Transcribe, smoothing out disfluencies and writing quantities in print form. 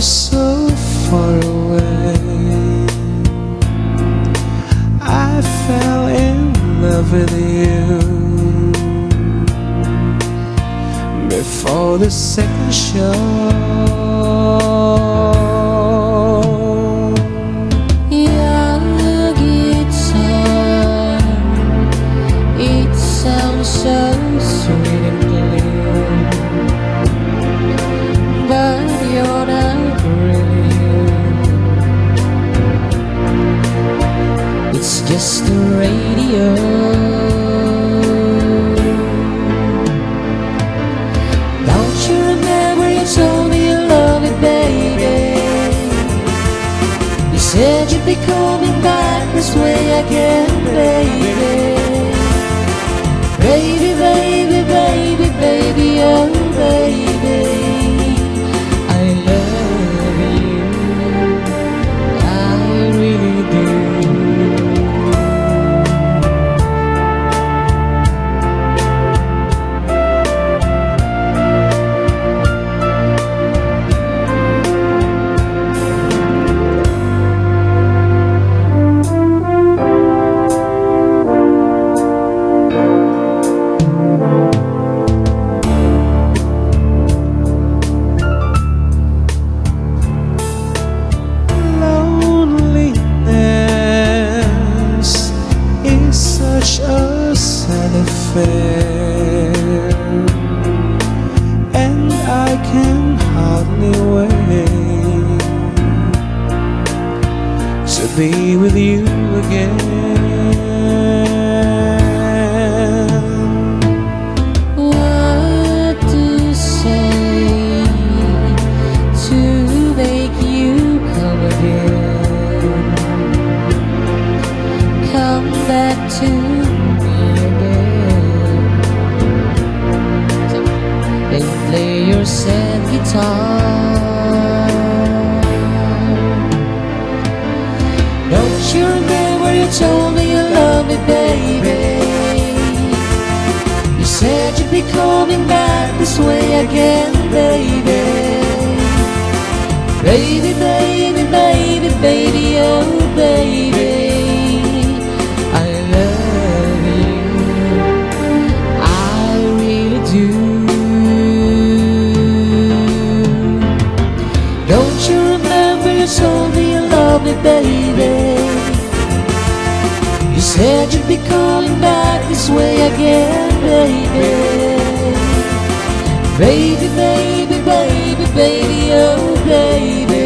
were so far away. I fell in love with you before the second show. Your guitar, it sounds so sweet and clear, but you're not really here. It's just the radio. Don't you remember you told me you love me, baby? You said you'd be coming back this way again, baby. Baby, baby, baby, baby, oh baby, I love you, I really do. Loneliness is such a sad affair, and I can hardly wait to be with you again. What to say to make you come again? Come back to me again and play your sad guitar. Don't you remember you told me you love me, baby? You said you'd be coming back this way again, baby. Baby, baby, baby, baby, oh baby, I love you, I really do. Don't you remember you told me you love me, baby? You said you'd be coming back this way again, baby. Baby, baby, baby, baby, oh baby,